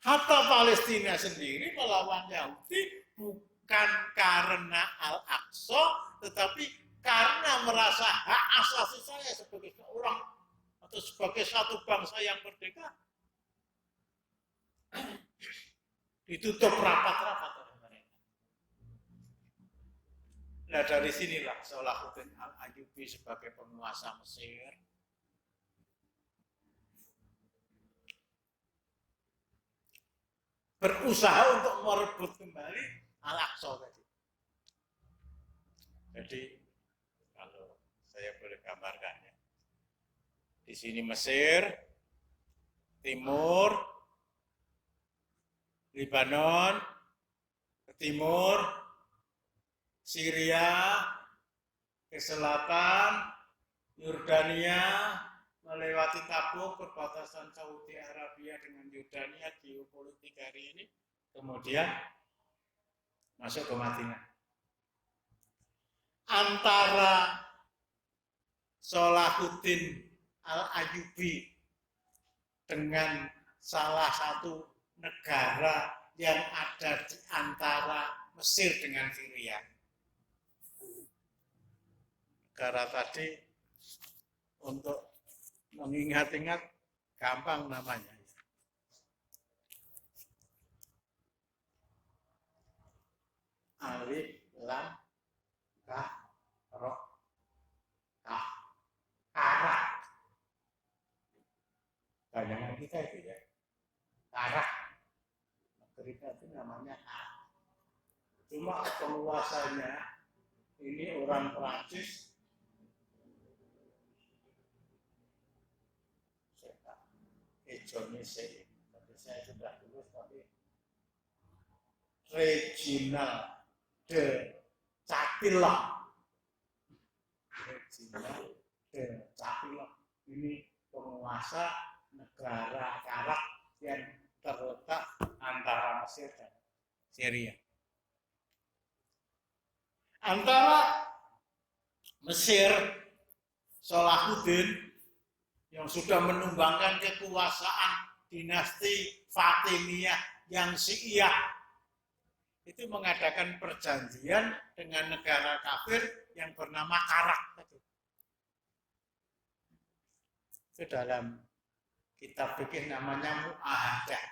Hatta Palestina sendiri melawan Yahudi bukan karena Al-Aqsa, tetapi karena merasa hak asasi saya sebagai seorang atau sebagai satu bangsa yang merdeka. Ditutup rapat-rapat oleh mereka. Nah dari sinilah Salahuddin Al-Ayyubi sebagai penguasa Mesir berusaha untuk merebut kembali Al-Aqsa tadi. Jadi kalau saya boleh gambarkannya, di sini Mesir, timur, Lebanon, ke timur, Syria, ke selatan, Yordania, melewati Tabuk, perbatasan Saudi Arabia dengan Yordania, geopolitik hari ini, kemudian masuk ke Madinah. Antara Salahuddin Al-Ayyubi dengan salah satu negara yang ada di antara Mesir dengan Syria. Negara tadi untuk mengingat-ingat gampang namanya. Alif, lam, kaf, ro, kaf, karak. Bayangan kita itu ya, karak. Negeri itu namanya A. Cuma penguasanya ini orang Prancis. Indonesia, tapi saya sudah tulis tapi Reginald de Capilla. Reginald de Capilla ini penguasa negara Karak yang terletak antara Mesir dan Syria. Antara Mesir, Salahuddin yang sudah menumbangkan kekuasaan dinasti Fatimiyah yang Syiah itu mengadakan perjanjian dengan negara kafir yang bernama Karak. Itu dalam kitab fikih namanya Mu'ahadah.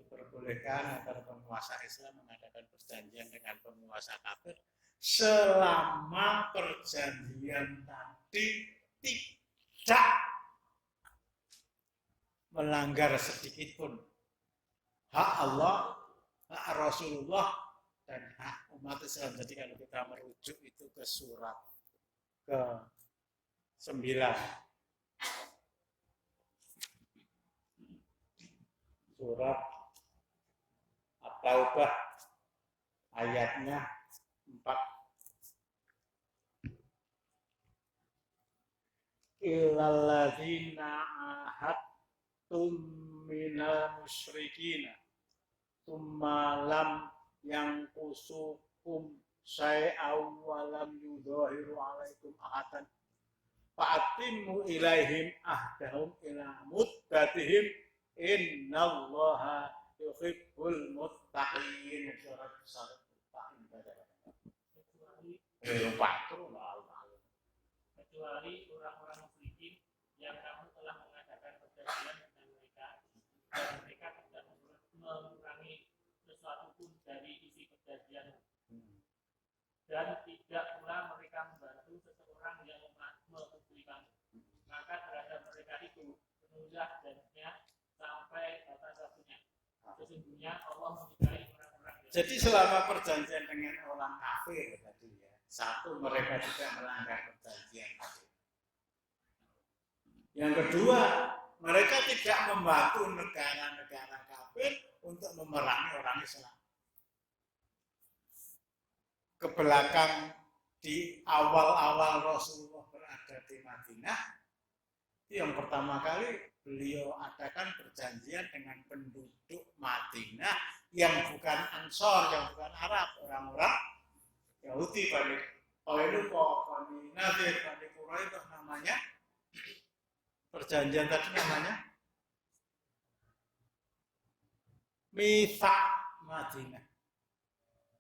Diperbolehkan agar penguasa Islam mengadakan perjanjian dengan penguasa kafir selama perjanjian tadi tidak melanggar sedikit pun hak Allah, hak Rasulullah, dan hak umat Islam. Jadi kalau kita merujuk itu ke surat ke-9. Surat At-Taubah ayatnya 4. Illalladzina ahadtum minal musyrikina tsumma lam yanqusukum syai'aw wa lam yudhahiru 'alaikum ahadan fa'atimmu ilaihim ahdahum ila muddatihim innallaha yuhibbul muttaqin. Surat Al-Muttaqin. Kecuali orang-orang musyrikin yang kamu telah mengadakan perjanjian dengan mereka dan mereka tidak mengurangi sesuatu pun dari isi perjanjian dan tidak pula mereka membantu sesungguhnya Allah menyukai orang-orang yang Jadi selama perjanjian dengan orang kafir tadi ya, satu mereka tidak melanggar perjanjian tadi. Yang kedua, mereka tidak membantu negara-negara kafir untuk memerangi orang Islam. Ke belakang di awal-awal Rasulullah berada di Madinah, yang pertama kali beliau adakan perjanjian dengan penduduk Madinah yang bukan Ansor, yang bukan Arab, orang-orang Yahudi, Bani Qainuqa, Bani Nadir, Bani Quraidah namanya. Perjanjian tadi namanya Mitsak Madinah.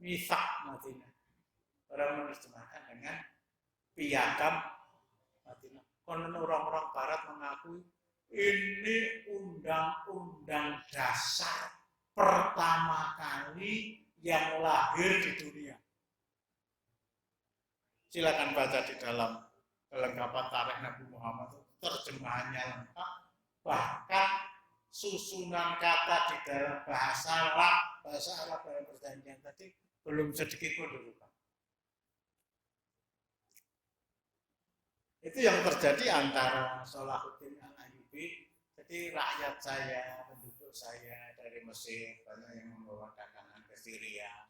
Mitsak Madinah. Orang menerjemahkan dengan piagam Madinah. Konon orang-orang Barat mengakui ini undang-undang dasar pertama kali yang lahir di dunia. Silakan baca di dalam kelengkapan tarikh Nabi Muhammad, terjemahannya lengkap. Bahkan susunan kata di dalam bahasa Arab dalam perjanjian tadi belum sedikit pun dirubah. Itu yang terjadi antara Salahuddin Al-Ayyubi, jadi rakyat saya, penduduk saya dari Mesir, banyak yang membawa dagangan ke Syria.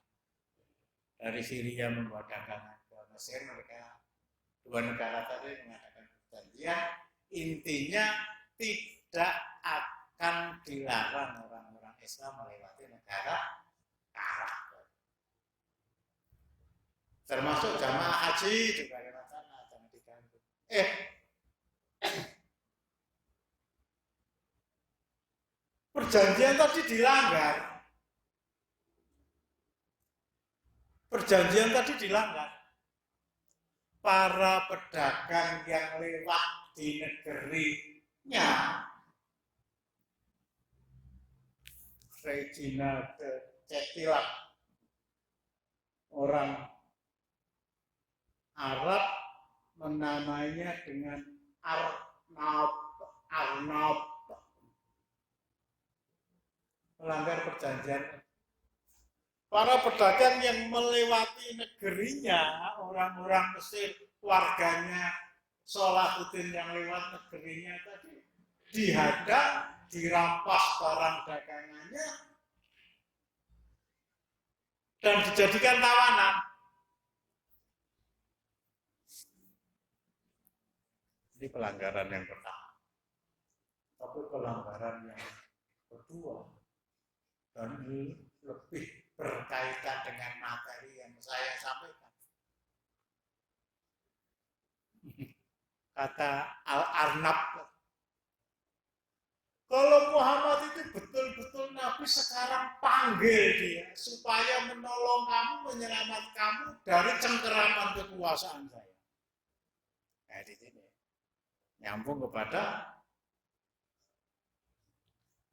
Dari Syria membawa dagangan ke Mesir, mereka dua negara tadi mengadakan perjanjian, intinya tidak akan dilarang orang-orang Islam melewati negara Arab. Termasuk jamaah haji juga lewat sana, jangan diganggu. Perjanjian tadi dilanggar. Perjanjian tadi dilanggar. Para pedagang yang lewat di negerinya, Regina de Cetilan, orang Arab menamainya dengan Arnab, melanggar perjanjian. Para pedagang yang melewati negerinya, orang-orang Mesir, warganya Salahuddin yang lewat negerinya tadi, dihadang, dirampas barang dagangannya, dan dijadikan tawanan. Ini pelanggaran yang pertama. Tapi pelanggaran yang kedua, dan ini lebih berkaitan dengan materi yang saya sampaikan. Kata Al-Arnab, kalau Muhammad itu betul-betul Nabi, sekarang panggil dia supaya menolong kamu, menyelamatkan kamu dari cengkeraman kekuasaan saya. Nah, di sini nyambung kepada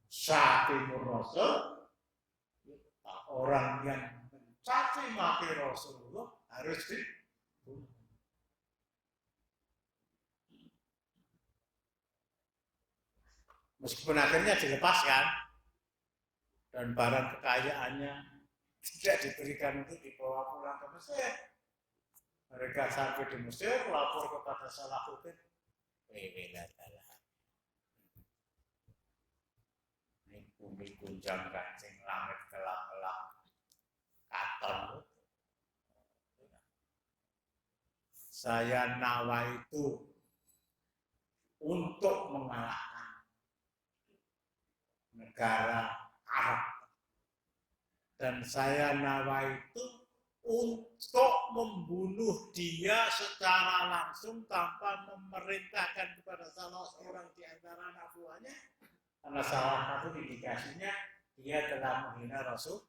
Syatimur Rasul, orang yang mencaci maki Rasulullah harus dibunuh. Meskipun akhirnya dilepaskan dan barang kekayaannya tidak diberikan untuk dibawa pulang ke Mesir. Mereka sampai di Mesir lapor kepada Salahuddin. Ini bumi gunjang kancing, langit gelap-gelap, katon. Saya nawa itu untuk mengalahkan negara Arab, dan saya nawa itu untuk membunuh dia secara langsung tanpa memerintahkan kepada salah seorang di antara anak buahnya, karena salah satu indikasinya dia telah menghina Rasul,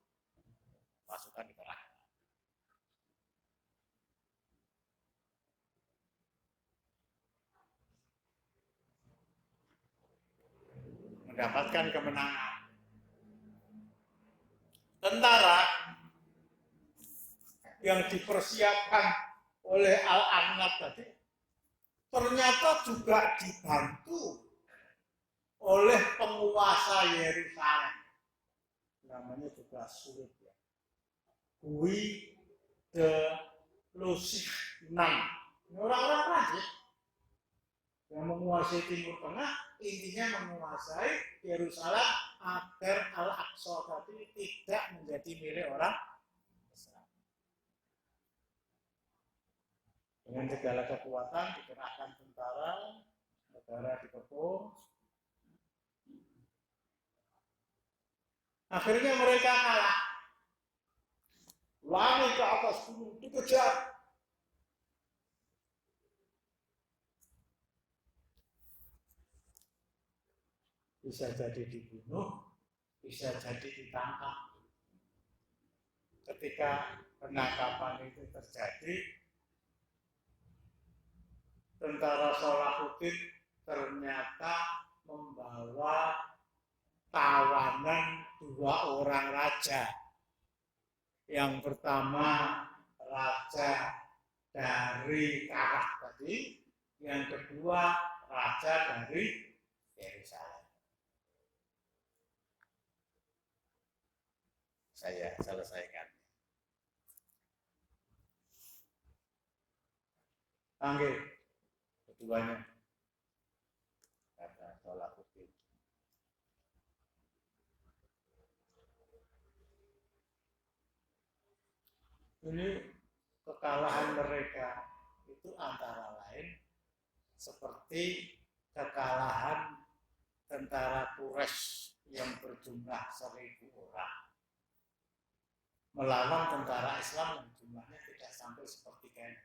pasukan perang. Mendapatkan kemenangan. Tentara yang dipersiapkan oleh Al-Arnab tadi ternyata juga dibantu oleh penguasa Yerusalem. namanya juga sulit ya. Kui de Lusignan, orang-orang Prancis yang menguasai Timur Tengah, intinya menguasai Yerusalem agar Al-Aqsa tadi tidak menjadi milik orang Islam. Dengan segala kekuatan dikerahkan tentara, negara dikepung. Akhirnya mereka kalah. Lari ke atas gunung, dikejar. Bisa jadi dibunuh, bisa jadi ditangkap. Ketika penangkapan itu terjadi, tentara Salahuddin ternyata membawa tawanan 2 orang raja. Yang pertama raja dari Karak tadi, yang kedua raja dari Yerusalem. Saya selesaikan. Panggil keduanya. Kata Salahuddin. Ini kekalahan mereka itu antara lain seperti kekalahan tentara Quraisy yang berjumlah 1.000 orang melawan tentara Islam yang jumlahnya tidak sampai sepertiganya,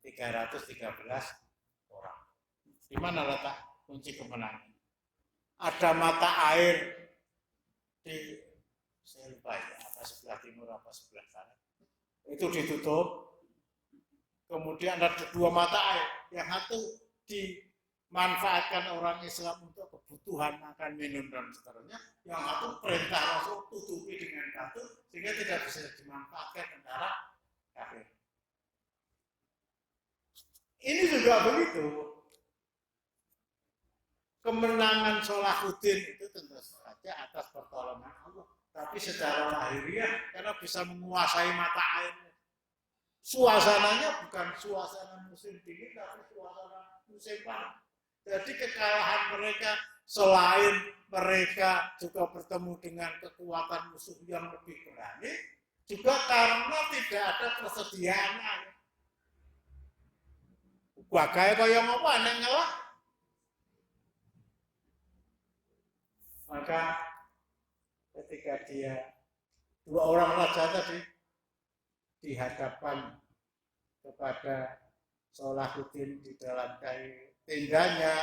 313 orang. Di mana letak kunci kemenangan? Ada mata air di, saya lupa ya, apa sebelah timur apa sebelah barat. Itu ditutup. Kemudian ada 2 mata air, yang satu dimanfaatkan orang Islam untuk kebutuhan makan, minum dan seterusnya, yang satu perintah Rasul tutupi dengan batu sehingga tidak bisa dimanfaatkan tentara kafir. Ini juga begitu. Kemenangan Salahuddin itu tentu saja atas pertolongan Allah, tapi secara lahiriah karena bisa menguasai mata airnya. Suasananya bukan suasana musim dingin, tapi suasana musim panas. Jadi kekalahan mereka selain mereka juga bertemu dengan kekuatan musuh yang lebih berani, juga karena tidak ada persediaan air. Bagai kaya ngapa nek ngalah. Maka ketika dia 2 orang raja tadi dihadapkan kepada Salahuddin di dalam tendanya,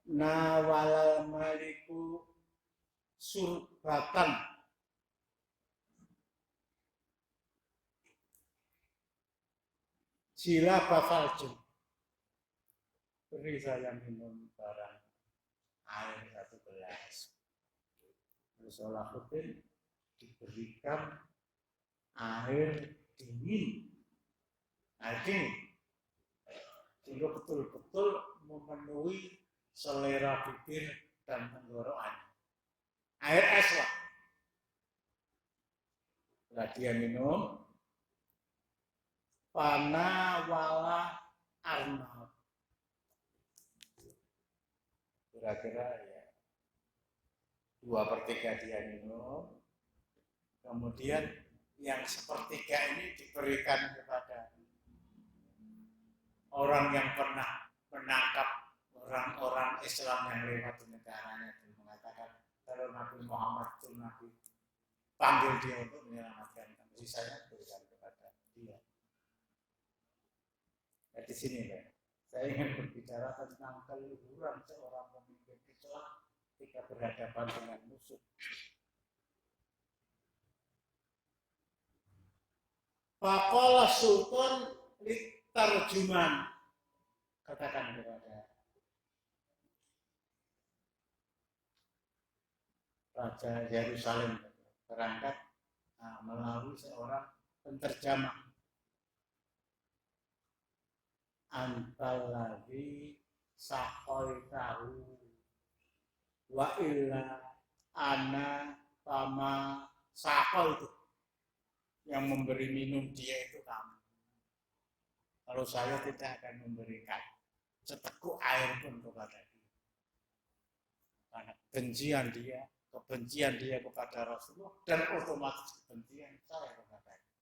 nawalal maliku surbatan sila bafaljun, beri saya minum barang air 1 gelas. Salahuddin diberikan air dingin, sehingga betul-betul memenuhi selera bibir dan tenggorokan. Air es lah. Setelah dia minum, pana wala arnab. Kira-kira ya 2/3 dia minum, kemudian yang 1/3 ini diberikan kepada orang yang pernah menangkap orang-orang Islam yang lewat di negaranya dan mengatakan kalau Nabi Muhammad itu Nabi, panggil dia untuk menyelamatkan, sisanya diberikan kepada dia. Nah, di sini saya ingin berbicara tentang keluhuran seorang pemimpin Islam ketika berhadapan dengan musuh. Faqala Sultan litarjuman, katakan kepada Raja Yerusalem berangkat melalui seorang penterjemah. antal ladzi saqaitahu wa illa ana fama saqaitu. Yang memberi minum dia itu kamu. Kalau saya tidak akan memberikan seteguk air pun kepada dia. Karena kebencian dia kepada Rasulullah, dan otomatis kebencian saya kepada dia.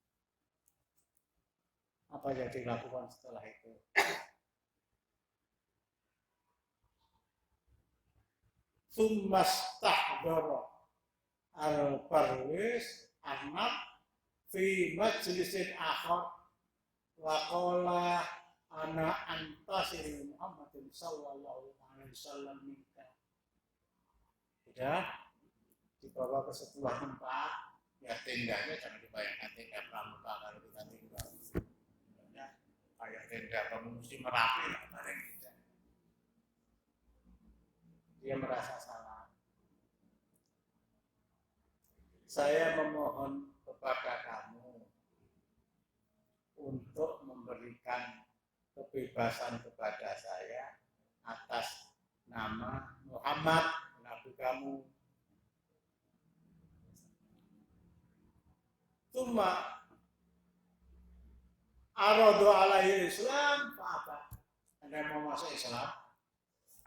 Apa yang dilakukan setelah itu? Summastahdara al-Parwis Ahmad fi majlisin akhar wa qala ana antasir Muhammadin sallallahu alaihi wasallam minka. Sudah dibawa ke sebuah tempat, ya tendanya jangan dibayangkan tenda pramuka kalau kita tinggal. Kayak tenda pengungsi Merapi lah bareng kita. Dia merasa salah. Saya memohon kepada kamu untuk memberikan kebebasan kepada saya atas nama Muhammad, nabi kamu. Cuma aradu alaihi Islam, apa? Anda mau masuk Islam?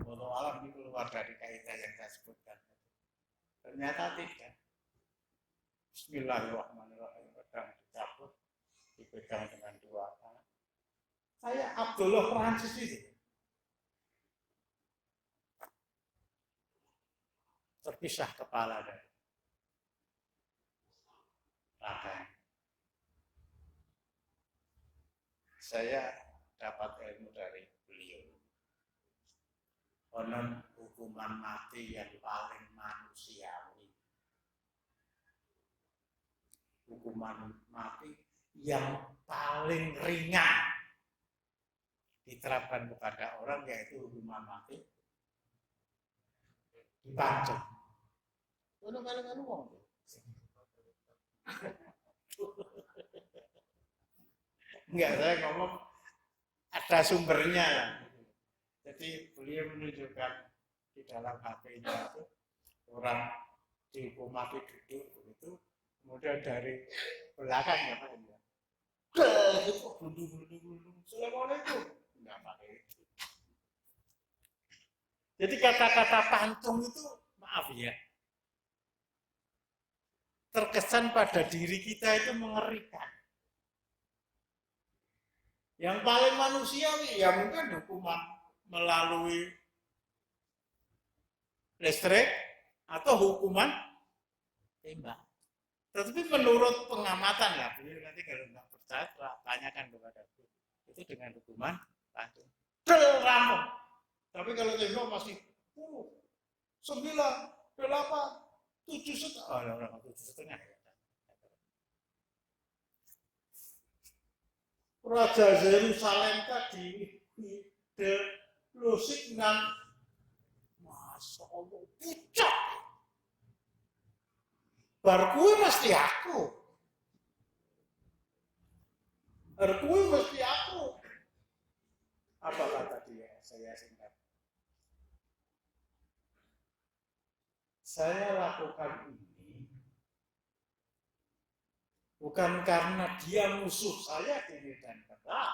Wallahu alam, ini keluar dari kaidah yang saya sebutkan. Ternyata tidak. Bismillahirrahmanirrahim. Pedang dicabut, dipegang dengan dua tangan. Saya Abdullah Prancis itu. Terpisah kepala dari raga. Saya dapat ilmu dari beliau. Konon hukuman mati yang paling manusiawi. Hukuman mati yang paling ringan diterapkan kepada orang, yaitu hukuman mati dipancung. Kono kali-kali wong. Enggak, saya ngomong ada sumbernya. Jadi beliau menunjukkan di dalam HP-nya itu orang dihukum mati duduk begitu, kemudian dari belakang ya Pak ya. Itu bundu-bundu. Assalamualaikum. Enggak pakai itu. Jadi kata-kata pantung itu, maaf ya, terkesan pada diri kita itu mengerikan. Yang paling manusiawi ya mungkin hukuman melalui listrik atau hukuman tembak. Tetapi menurut pengamatan ya, beliau nanti kalau nggak percaya tanyakan kepada beliau. Itu dengan hukuman pantung. Rampung. Tapi kalau tembak masih 9, 8, 7,5. Oh, orang 7,5 ya. Raja Yerusalem tadi dilusik nang, Masya Allah, pucat. Bar kuwi mesti aku. Bar kuwi mesti aku. Apa kata dia? Saya singkat. Saya lakukan ini bukan karena dia musuh saya kiri dan kanan,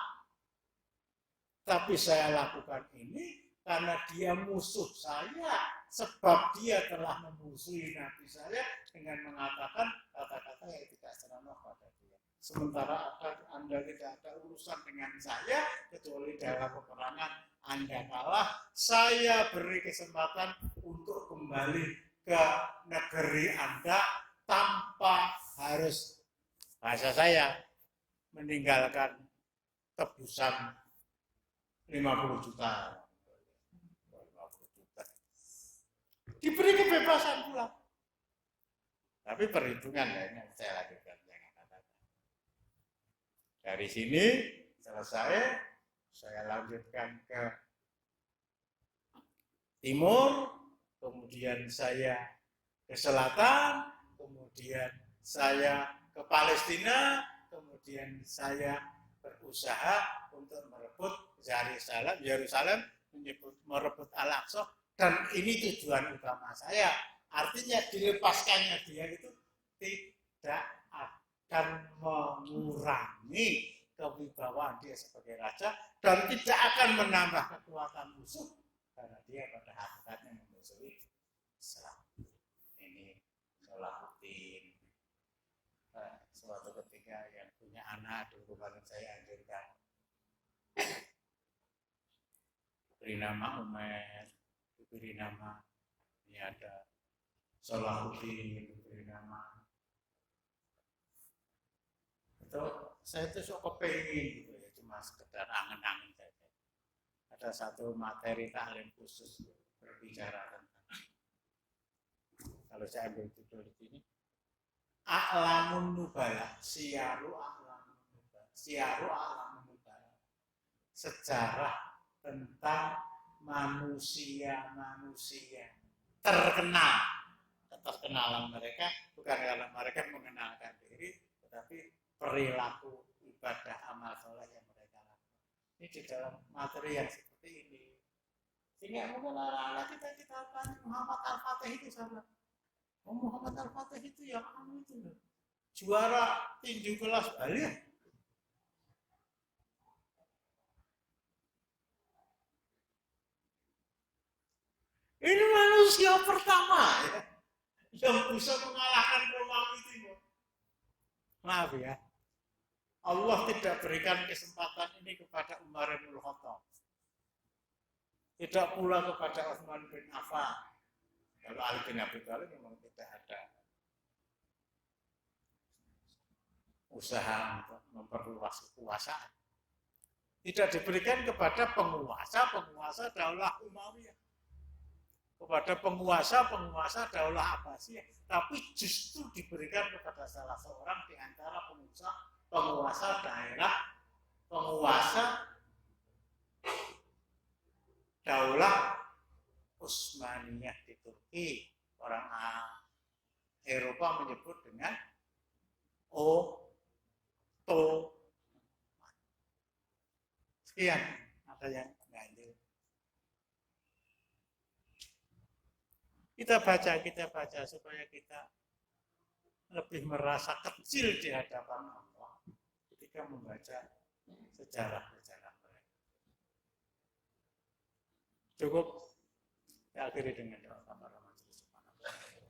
tapi saya lakukan ini karena dia musuh saya, sebab dia telah memusuhi Nabi saya dengan mengatakan kata-kata yang tidak senonoh pada dia. Sementara Anda tidak ada urusan dengan saya, kecuali dalam peperangan Anda kalah, saya beri kesempatan untuk kembali ke negeri Anda tanpa harus, bahasa saya, meninggalkan tebusan 50 juta. 50 juta. Diberi kebebasan pula. Tapi perhitungan ya, ini saya lakukan. Dari sini selesai, saya lanjutkan ke timur, kemudian saya ke selatan, kemudian saya ke Palestina, kemudian saya berusaha untuk merebut Yerusalem, merebut Al-Aqsa, dan ini tujuan utama saya. Artinya dilepaskannya dia itu tidak akan mengurangi kewibawaan dia sebagai raja dan tidak akan menambah kekuatan musuh karena dia pada hakikatnya memusuhi Islam. Ini Salahuddin. Suatu ketika yang punya anak dulu kemarin saya anjurkan beri nama Umar, diberi nama ini ada Salahuddin, diberi nama itu. Saya itu sok kepengin gitu ya, cuma sekedar angen-angen saja. Ada satu materi taklim khusus berbicara tentang, kalau saya ambil judul di sini, A'lamun Nubala, Syiaru A'lamun Nubala, sejarah tentang manusia-manusia terkenal. Keterkenalan mereka bukan karena mereka mengenalkan diri, tetapi perilaku ibadah amal soleh yang mereka lakukan. Ini di dalam materi yang seperti ini. Sehingga mungkin ala kita Muhammad Al-Fatih itu sama. Muhammad Al-Fatih itu yang itu loh. Juara tinju kelas Bali. Ini manusia pertama ya, yang bisa mengalahkan Romawi Timur. Maaf ya, Allah tidak berikan kesempatan ini kepada Umar bin Khattab. Tidak pula kepada Utsman bin Affan. Kalau Ali bin Abi Thalib memang tidak ada usaha untuk memperluas kekuasaan. Tidak diberikan kepada penguasa Daulah Umayyah. Kepada penguasa Daulah Abbasiyah, tapi justru diberikan kepada salah seorang di antara penguasa daerah, penguasa Daulah Utsmaniyah di Turki. Orang Eropa menyebut dengan Ottoman. Sekian, ada yang ganjil. Kita baca supaya kita lebih merasa kecil di hadapan Allah ketika membaca sejarah-sejarah mereka. Cukup, saya akhiri dengan doa kepada majelis. Assalamualaikum.